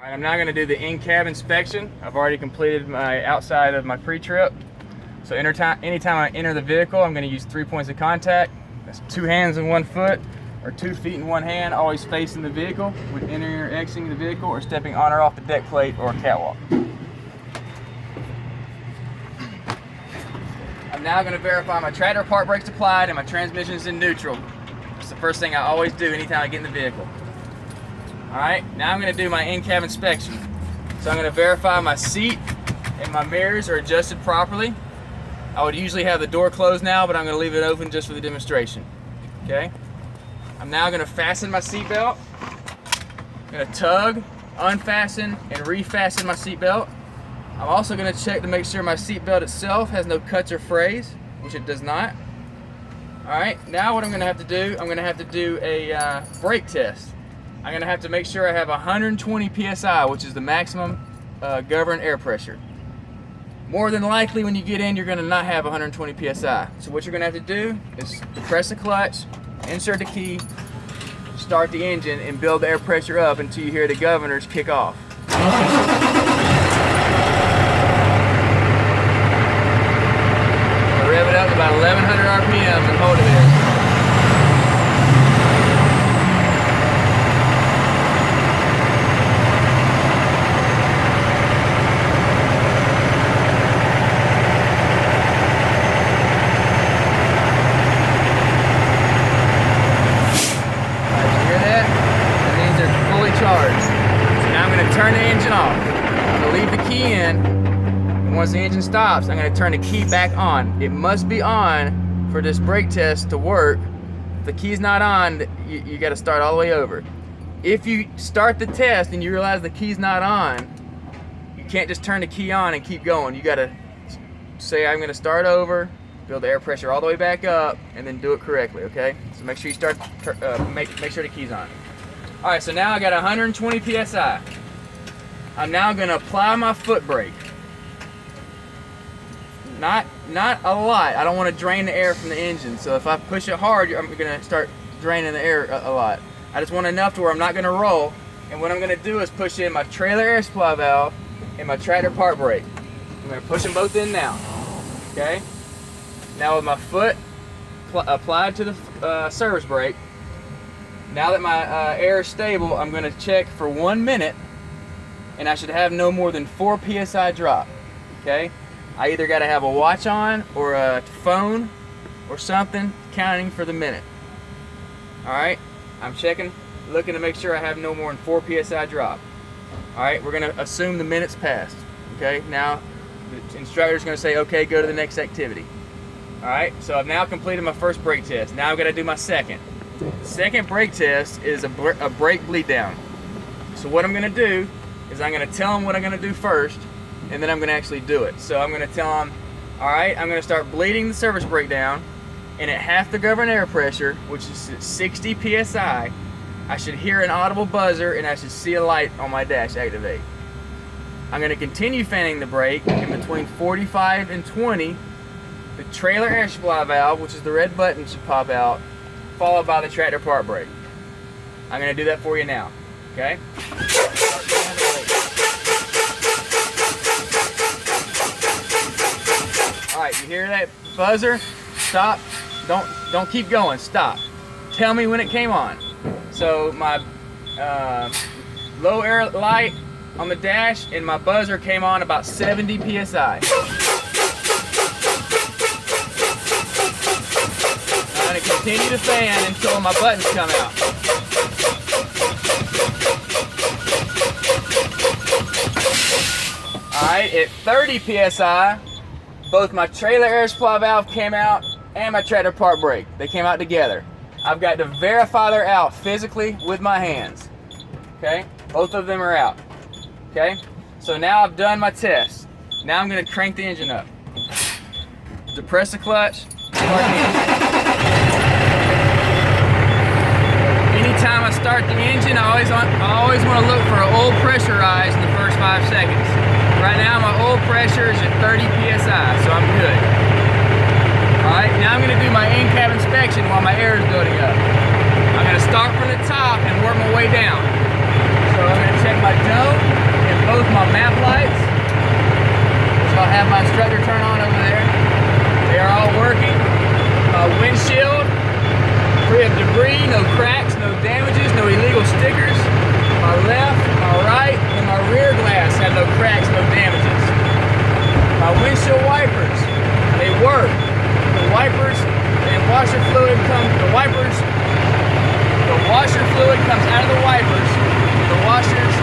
All right, I'm now going to do the in-cab inspection. I've already completed my outside of my pre-trip. So anytime I enter the vehicle, I'm going to use 3 points of contact. That's 2 hands and 1 foot, or 2 feet and 1 hand, always facing the vehicle when entering or exiting the vehicle, or stepping on or off the deck plate or catwalk. I'm now going to verify my tractor park brakes applied and my transmission is in neutral. That's the first thing I always do anytime I get in the vehicle. Alright, now I'm going to do my in-cab inspection. So I'm going to verify my seat and my mirrors are adjusted properly. I would usually have the door closed now, but I'm going to leave it open just for the demonstration. Okay? I'm now going to fasten my seat belt. I'm going to tug, unfasten, and refasten my seat belt. I'm also going to check to make sure my seat belt itself has no cuts or frays, which it does not. Alright, now what I'm going to have to do, I'm going to have to do a brake test. I'm going to have to make sure I have 120 PSI, which is the maximum governed air pressure. More than likely when you get in, you're going to not have 120 PSI. So what you're going to have to do is press the clutch, insert the key, start the engine, and build the air pressure up until you hear the governors kick off. Rev it up to about 1100 RPMs and hold it there. Turn the engine off. I'm going to leave the key in, and once the engine stops, I'm going to turn the key back on. It must be on for this brake test to work. If the key's not on, you got to start all the way over. If you start the test and you realize the key's not on, you can't just turn the key on and keep going. You got to say, I'm going to start over, build the air pressure all the way back up, and then do it correctly, okay? So make sure you start, make sure the key's on. All right, so now I got 120 PSI. I'm now going to apply my foot brake. Not a lot. I don't want to drain the air from the engine. So if I push it hard, I'm going to start draining the air a lot. I just want enough to where I'm not going to roll. And what I'm going to do is push in my trailer air supply valve and my tractor park brake. I'm going to push them both in now. Okay? Now with my foot applied to the service brake, now that my air is stable, I'm going to check for 1 minute. And I should have no more than 4 PSI drop, okay? I either gotta have a watch on or a phone or something counting for the minute. All right, I'm checking, looking to make sure I have no more than 4 PSI drop. All right, we're gonna assume the minute's passed, okay? Now, the instructor's gonna say, okay, go to the next activity. All right, so I've now completed my first brake test. Now I've gotta do my second. The second brake test is a brake bleed down. So what I'm gonna do is I'm going to tell them what I'm going to do first, and then I'm going to actually do it. So I'm going to tell them, all right, I'm going to start bleeding the service brake down, and at half the governed air pressure, which is 60 PSI, I should hear an audible buzzer, and I should see a light on my dash activate. I'm going to continue fanning the brake, in between 45 and 20, the trailer air supply valve, which is the red button, should pop out, followed by the tractor park brake. I'm going to do that for you now, okay? Alright, you hear that buzzer? Stop. Don't keep going. Stop. Tell me when it came on. So my low air light on the dash and my buzzer came on about 70 PSI. I'm going to continue to fan until my buttons come out. Alright, at 30 PSI, both my trailer air supply valve came out and my tractor park brake. They came out together. I've got to verify they're out physically with my hands. Okay? Both of them are out. Okay? So now I've done my test. Now I'm going to crank the engine up. Depress the clutch. Anytime I start the engine, I always want to look for an oil pressure rise in the first 5 seconds. Right now my oil pressure is at 30 PSI, so I'm good. Alright, now I'm going to do my in-cab inspection while my air is building up. I'm going to start from the top and work my way down. So I'm going to check my dome, have my instructor turn on over there. They are all working. My windshield, free of debris, no cracks, no damages, no illegal stickers. My left, my right, and my rear glass have no cracks, no damages. My windshield wipers, they work. The wipers and washer fluid the washer fluid comes out of the wipers. The washers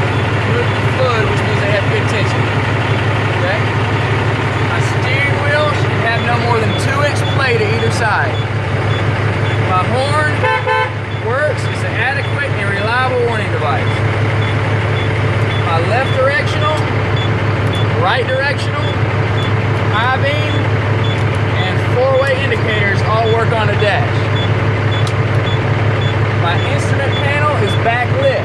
fluid, which means they have good tension. Okay? My steering wheel should have no more than 2-inch play to either side. My horn works. It's an adequate and reliable warning device. My left directional, right directional, high beam, and 4-way indicators all work on the dash. My instrument panel is backlit.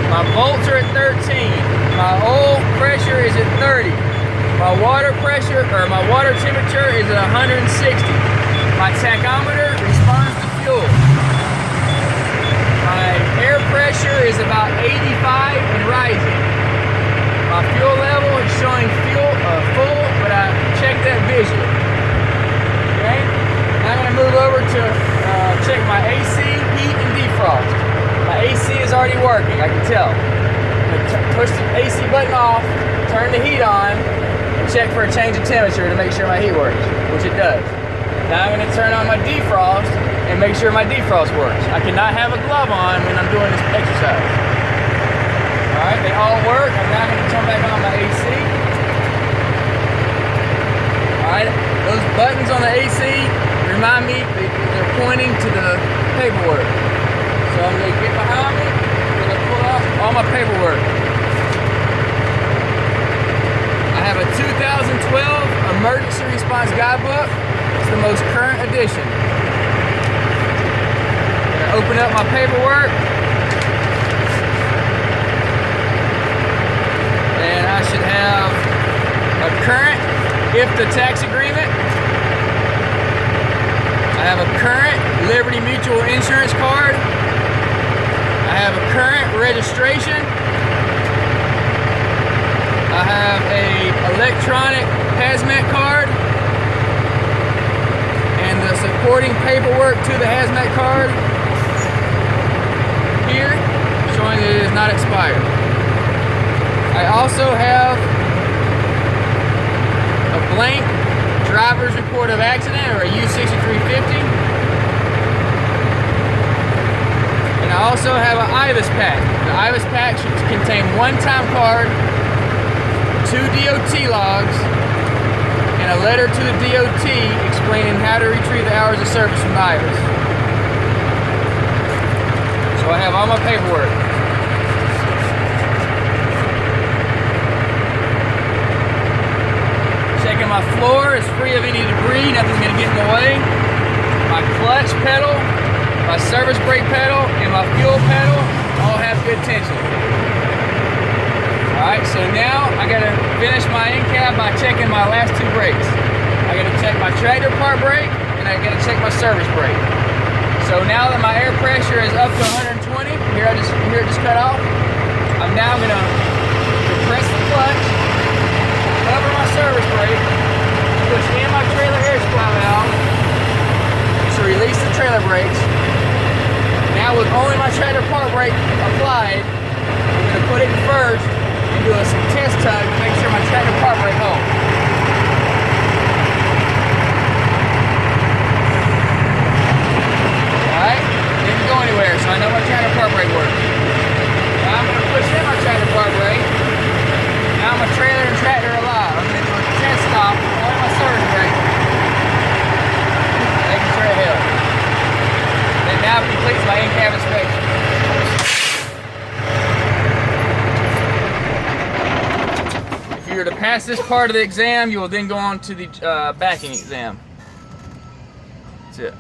My volts are at 13. My oil pressure is at 30. My water pressure, or my water temperature is at 160. My tachometer responds to fuel. My air pressure is about 85 and rising. My fuel level is showing full, but I checked that visually. Okay? Now I'm going to move over to check my AC, heat, and defrost. My AC is already working, I can tell. I'm going to push the AC button off, turn the heat on, and check for a change of temperature to make sure my heat works, which it does. Now I'm going to turn on my defrost and make sure my defrost works. I cannot have a glove on when I'm doing this exercise. Alright, they all work. I'm now going to turn back on my AC. Alright, those buttons on the AC remind me they're pointing to the paperwork. So I'm going to get behind me, I'm going to pull out all my paperwork. I have a 2012 Emergency Response Guidebook. It's the most current edition. I'm going to open up my paperwork. And I should have a current IFTA tax agreement. I have a current Liberty Mutual insurance card. I have a current registration. I have a electronic hazmat card and the supporting paperwork to the hazmat card here showing that it is not expired. I also have a blank driver's report of accident, or a U6350. And I also have an IVUS pack. The IVUS pack should contain one-time card, 2 DOT logs, and a letter to the DOT explaining how to retrieve the hours of service from the IVUS. So I have all my paperwork. Checking my floor is free of any debris, nothing's going to get in the way. My clutch pedal, my service brake pedal, and my fuel pedal all have good tension. Alright, so now I got to finish my end cap by checking my last 2 brakes. I got to check my tractor part brake, and I got to check my service brake. So now that my air pressure is up to 120, here it just cut off. I'm now going to depress the clutch, cover my service brake, push in my trailer air supply valve to release the trailer brakes. Now with only my trailer part brake applied, I'm going to put it in first and do some test tug to make sure my trailer part brake holds. Alright, didn't go anywhere, so I know my trailer part brake works. Now I'm going to push in my trailer part brake. Now my trailer and tractor are alive. I'm going to do a test stop on my service brake, making sure it held. That now completes my in-cab inspection. If you were to pass this part of the exam, you will then go on to the backing exam. That's it.